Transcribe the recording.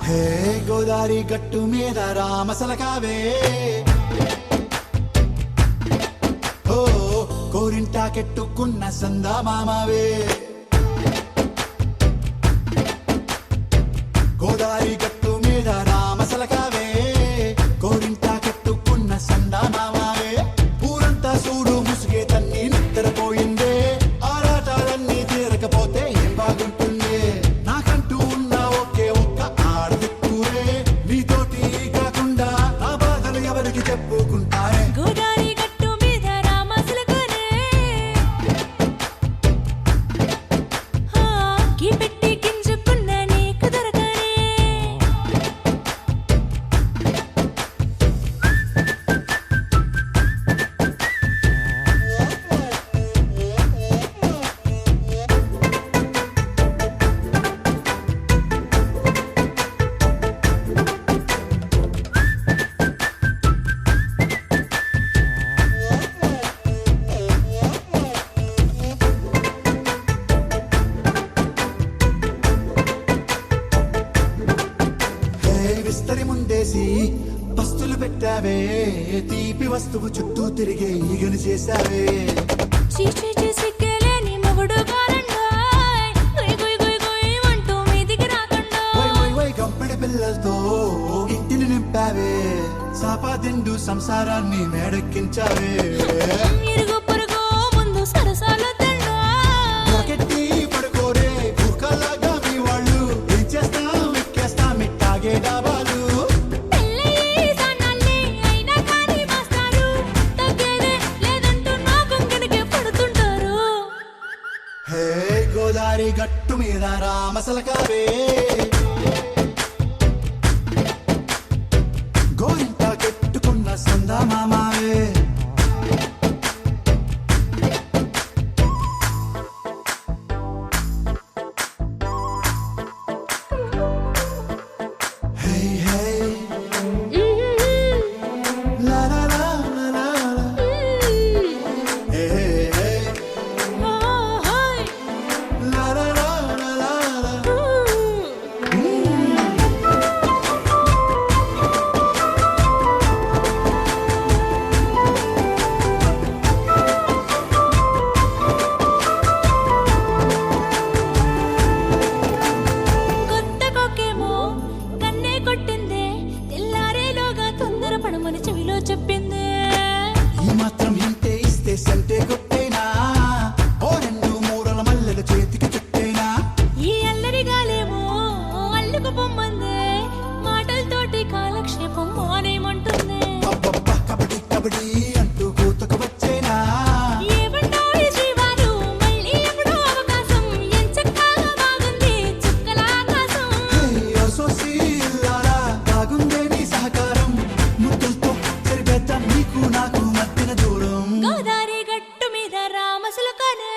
హే గోదారి గట్టు మీద రామసలకావే ఓ కోరింటాకెట్టుకున్న సందా మామావే గోదారి గట్టు మీద రామసలకావే కోరింటాకెట్టుకున్న సందా మామావే ఊరంతా చూడు ముసుగే తన్ని నిద్రపోయిందే ఆరాటాలన్నీ తీరకపోతే ఏం బాగుంటుంది నాకంటూ ఉన్న ఒకే ఒక్క ఆడదిక్కురే నీతోటి కాకుండా నా బాధలు ఎవరికి చెప్పుకుంటారే గోదారి గట్టు మీద రామసలకానే కి పెట్టి గింజుకున్న నీకు దొరకనే విస్తరి ముందేసి పస్తులు పెట్టావే తీపి వస్తువు చుట్టూ తిరిగే ఈగలు చేశావే చీచీ సిగ్గలేని మొగుడు కారండాయ్ గుయ్ గుయ్ గుయ్ గుయ్ అంటూ మీదికి రాకుండా వై వై వై గంపెడి పిల్లలతో ఇంటిని నింపావే సాపాదిండు సంసారాన్ని మేడెక్కించావే ఇరుగు పొరుగు ముందు సరసాలు తండా పొరకెట్టి పడుకోరే కుక్కలాగా మీ వాళ్ళు ఏం చేస్తాం ఎక్కేస్తాం ఇట్టాగే డాబాలు పెళ్ళయి సన్నాల్ని అయినా కానీ మాస్తారు తగ్గేదే లేదంటూ నా కొంగడికి పడుతుంటారు హే గోదారి గట్టు మీద రామసలకావే గోరింటా కెట్టుకున్న సందా మామావే హే హే లా లా లా లా లా లా. హే హే హే హాయ్ లా లా లా లా లా లా. కొత్త కొక్కేమో కన్నే కొట్టిందే తెల్లారేలోగా తొందరపడమని చెవిలో చెప్పిందే ఈ మాత్రం హింటే ఇస్తే సంటే కొట్టేనా ఓ రెండు మూరల మల్లెల చేతికి చుట్టేనా ఈ అల్లరి గాలేమో అల్లుకు పొమ్మందే మాటలతోటి కాలక్షేపం మానేమంటుంది అబ్బబ్బ కబడ్డీ కబడ్డీ అంటూ కూతకు వచ్చేనా ఏమంటావు శ్రీవారు మళ్ళీ ఎప్పుడో అవకాశం ఎంచక్కా బాగుంది చుక్కల ఆకాశం హే సోసి లారా బాగుందే నీ సహకారం ముద్దులతో సరిపెద్దాం నీకు నాకు మధ్యన దూరం గోదారి గట్టు మీద రామసులకనే